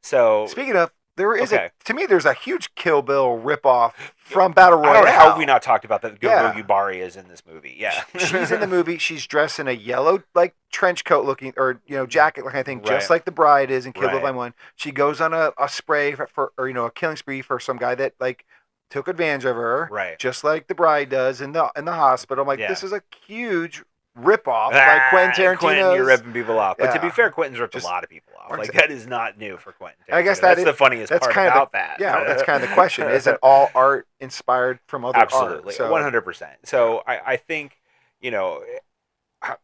so, speaking of, there is Okay. to me, there's a huge Kill Bill ripoff from Battle Royale. I don't know how have we not talked about that. Yeah. Gogi Bari is in this movie. Yeah, She's in the movie. She's dressed in a yellow like trench coat looking or jacket looking thing, just Right. like the bride is in Kill Bill Right. Volume 1. She goes on a spray for a killing spree for some guy that like took advantage of her, Right. just like the bride does in the hospital. I'm like, Yeah. this is a huge ripoff by Quentin Tarantino. Quentin, you're ripping people off. But to Yeah. be fair, Quentin's ripped Just- a lot of people off. I'm Like saying- that is not new for Quentin Tarantino. I guess that's that the is- funniest that's part kind of about that. Yeah, that's kind of the question. Is it all art inspired from other Absolutely, art? So, 100%. So I think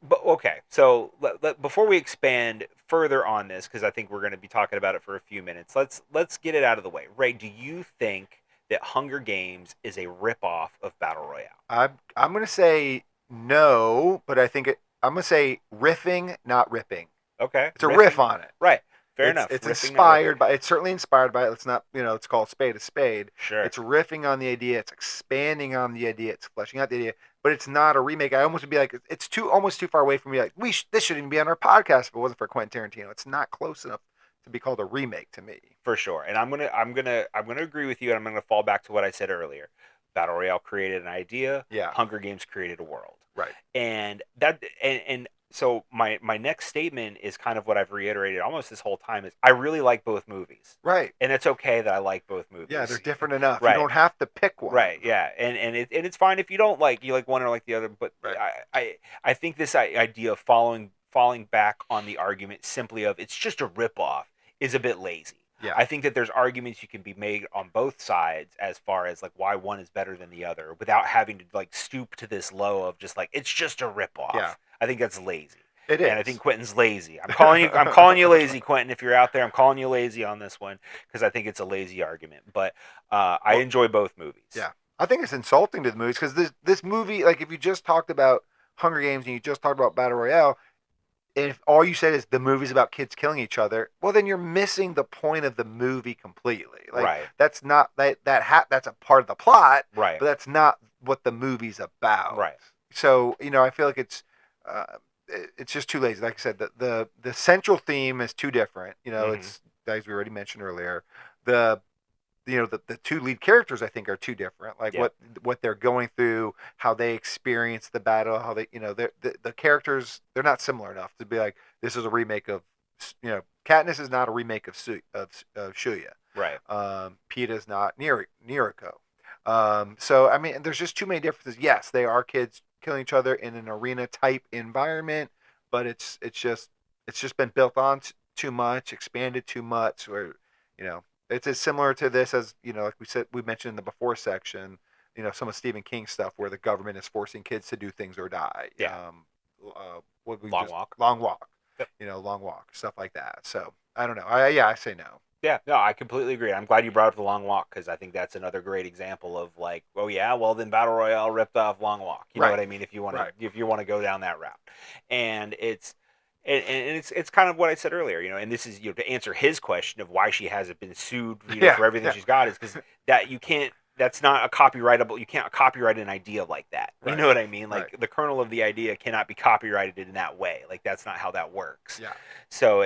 but okay. So before we expand further on this, because I think we're going to be talking about it for a few minutes, let's get it out of the way. Ray, do you think that Hunger Games is a ripoff of Battle Royale? I'm going to say no, but I think I'm going to say riffing, not ripping. Okay, It's a riff on it. Right. Fair It's- enough. It's Riffing, not inspired riffing. by. It's certainly inspired by it. Let's not. Let's call a spade a spade. Sure. It's riffing on the idea. It's expanding on the idea. It's fleshing out the idea. But it's not a remake. I almost would be like, it's almost too far away from me. Like this shouldn't even be on our podcast if it wasn't for Quentin Tarantino. It's not close enough to be called a remake to me. For sure. And I'm gonna agree with you, and I'm gonna fall back to what I said earlier. Battle Royale created an idea. Yeah. Hunger Games created a world. Right. And so my next statement is kind of what I've reiterated almost this whole time, is I really like both movies. Right. And it's okay that I like both movies. Yeah, they're different enough. Right. You don't have to pick one. Right. Yeah. And it's fine if you don't like one or like the other. But Right. I think this idea of falling back on the argument simply of it's just a ripoff is a bit lazy. Yeah. I think that there's arguments you can be made on both sides as far as like why one is better than the other without having to like stoop to this low of just like it's just a ripoff. Yeah. I think that's lazy. It is. And I think Quentin's lazy. I'm calling you lazy, Quentin. If you're out there, I'm calling you lazy on this one because I think it's a lazy argument. But I enjoy both movies. Yeah. I think it's insulting to the movies because this movie, like if you just talked about Hunger Games and you just talked about Battle Royale, and if all you said is the movie's about kids killing each other, well then you're missing the point of the movie completely. Like Right. that's not that's a part of the plot, Right. but that's not what the movie's about. Right. So I feel like it's just too lazy. Like I said, the central theme is too different. Mhm. It's as we already mentioned earlier. The two lead characters I think are too different. Like Yeah. what they're going through, how they experience the battle, how they the characters, they're not similar enough to be like this is a remake of Katniss is not a remake of Shuya. Right. Peta is not Niriko. So I mean, there's just too many differences. Yes, they are kids killing each other in an arena type environment, but it's just been built on too much, expanded too much. Where it's as similar to this as like we mentioned in the before section. Some of Stephen King's stuff where the government is forcing kids to do things or die. Yeah. Long Walk. Yep. Long Walk, stuff like that. So I don't know. I say no. Yeah, no, I completely agree. I'm glad you brought up the Long Walk because I think that's another great example of like, oh yeah, well then Battle Royale ripped off Long Walk. You know what I mean? If you want to go down that route, and it's kind of what I said earlier, and this is to answer his question of why she hasn't been sued for everything she's got is because that you can't. That's not a copyrightable. You can't copyright an idea like that. You know what I mean? Like the kernel of the idea cannot be copyrighted in that way. Like that's not how that works. Yeah. So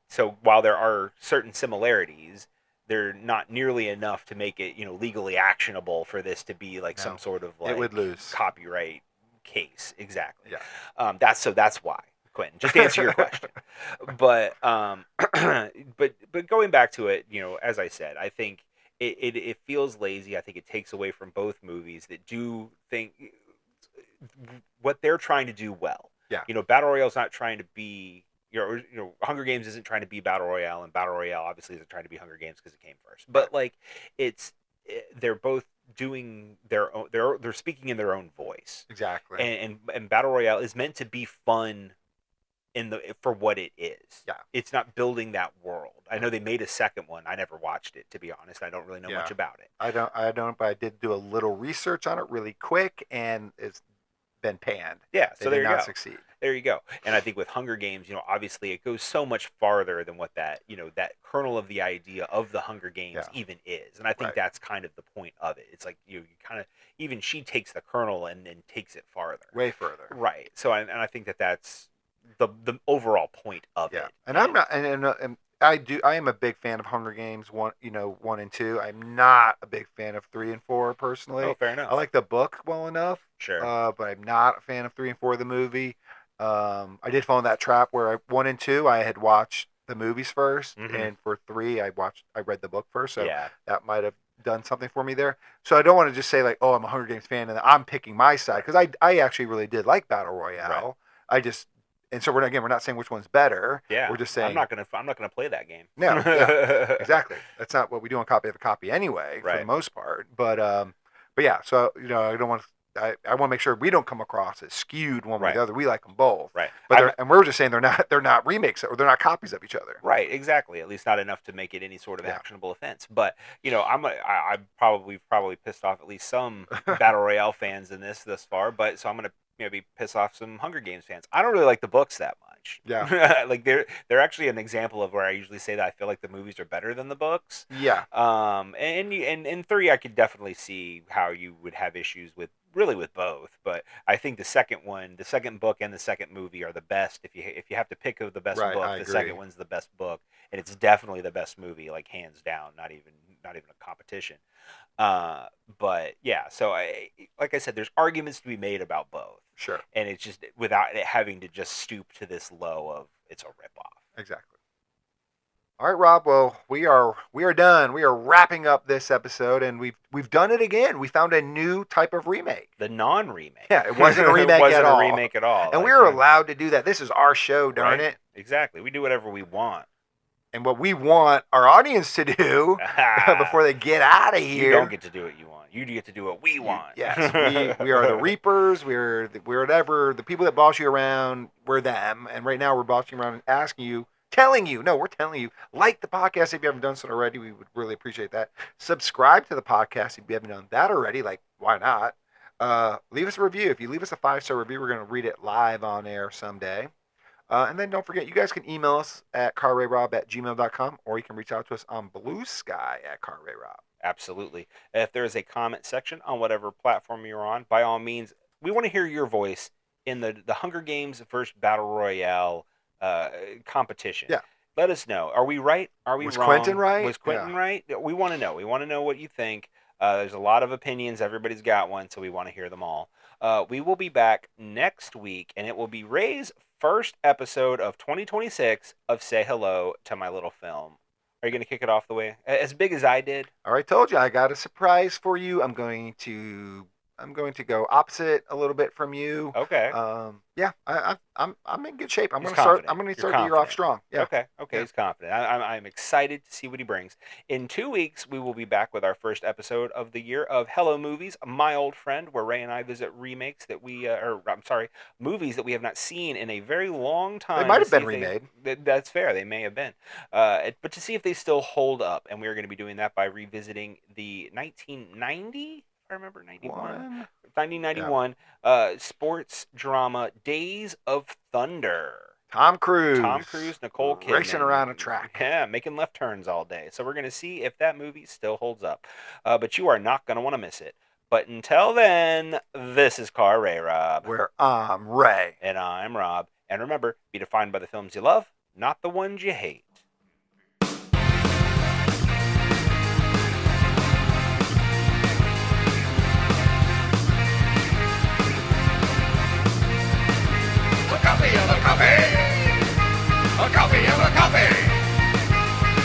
So while there are certain similarities, they're not nearly enough to make it, legally actionable for this to be like some sort of like it would lose copyright case. Exactly. Yeah. That's why, Quentin. Just to answer your question. But but going back to it, as I said, I think it feels lazy. I think it takes away from both movies that do think what they're trying to do well. Yeah. Battle Royale's not trying to be. Hunger Games isn't trying to be Battle Royale, and Battle Royale obviously isn't trying to be Hunger Games because it came first. But like, they're both doing their own. They're speaking in their own voice. Exactly. And Battle Royale is meant to be fun for what it is. Yeah. It's not building that world. I know they made a second one. I never watched it, to be honest. I don't really know much about it. I don't. But I did do a little research on it really quick, and it's been panned. Yeah. So they there did you not go. succeed. There you go. And I think with Hunger Games, obviously it goes so much farther than what that, that kernel of the idea of the Hunger Games even is. And I think that's kind of the point of it. It's like you kind of, even she takes the kernel and takes it farther. Way further. Right. So I think that's the overall point of it. And I'm not, and I am a big fan of Hunger Games 1 and 2. I'm not a big fan of 3 and 4 personally. Oh, fair enough. I like the book well enough. Sure. But I'm not a fan of 3 and 4 of the movie. I did fall in that trap where 1 and 2 I had watched the movies first, and for 3 I read the book first. So that might have done something for me there. So I don't want to just say like, oh, I'm a Hunger Games fan and I'm picking my side, because I actually really did like Battle Royale. Right. And so we're not saying which one's better. Yeah. We're just saying I'm not gonna play that game. No, yeah, exactly. That's not what we do on Copy of a Copy anyway, for the most part. But yeah. So I don't want. I want to make sure we don't come across as skewed one way or the other. We like them both. Right. But and we're just saying they're not remakes, or they're not copies of each other. Right. Exactly. At least not enough to make it any sort of actionable offense. But I probably pissed off at least some Battle Royale fans in this thus far. But so I'm gonna maybe piss off some Hunger Games fans. I don't really like the books that much. Yeah. Like they're actually an example of where I usually say that I feel like the movies are better than the books. Yeah. And in 3 I could definitely see how you would have issues with both, but I think the second book and the second movie are the best. If you have to pick of the best book, the agree. second one's the best book, and it's definitely the best movie, like hands down, not even a competition. But yeah, so like I said, there's arguments to be made about both. Sure. And it's just without it having to just stoop to this low of it's a ripoff. Exactly. All right, Rob. Well, we are done. We are wrapping up this episode, and we've done it again. We found a new type of remake. The non-remake. Yeah, it wasn't a remake at all. Remake at all. And we're allowed to do that. This is our show, darn it. Exactly. We do whatever we want. And what we want our audience to do before they get out of here. You don't get to do what you want. You get to do what we want. Yes, we are the Reapers. We're whatever. The people that boss you around, we're them. And right now we're bossing around and asking you, we're telling you, like the podcast if you haven't done so already. We would really appreciate that. Subscribe to the podcast if you haven't done that already. Like, why not? Leave us a review. If you leave us a 5-star review, we're going to read it live on air someday. And then don't forget, you guys can email us at carrayrob@gmail.com, or you can reach out to us on Blue Sky at Car RayRob. Absolutely. If there is a comment section on whatever platform you're on, by all means, we want to hear your voice in the Hunger Games versus Battle Royale competition. Yeah. Let us know. Are we right? Are we wrong? Was Quentin right? Was Quentin right? We want to know. We want to know what you think. There's a lot of opinions. Everybody's got one, so we want to hear them all. We will be back next week, and it will be Ray's first episode of 2026 of Say Hello to My Little Film. Are you going to kick it off the way as big as I did? All right, told you I got a surprise for you. I'm going to I'm going to go opposite a little bit from you. Okay. Yeah, I'm in good shape. I'm He's going to start. confident. I'm going to You're start the year off confident. strong. Yeah. Okay. Yeah. He's confident. I'm excited to see what he brings. In 2 weeks, we will be back with our first episode of the year of Hello Movies, My Old Friend, where Ray and I visit remakes that movies that we have not seen in a very long time. They might have to see been if remade. that's fair. They may have been. But to see if they still hold up. And we're going to be doing that by revisiting the 1990, if I remember, 91. 1991 sports drama Days of Thunder. Tom Cruise, Nicole Kidman. racing around a track. Yeah, making left turns all day. So we're going to see if that movie still holds up. But you are not going to want to miss it. But until then, this is Car RayRob. Where I'm Ray. And I'm Rob. And remember, be defined by the films you love, not the ones you hate. A copy of a copy. A copy of a copy.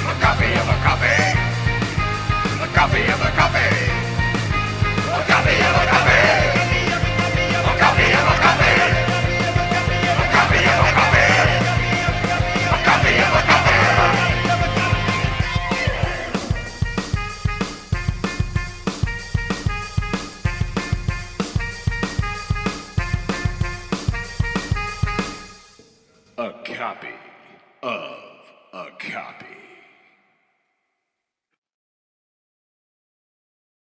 A copy of a copy. A copy of a copy. A copy of a copy. A copy of a copy. A copy of a copy. A copy of a copy. A copy of a copy.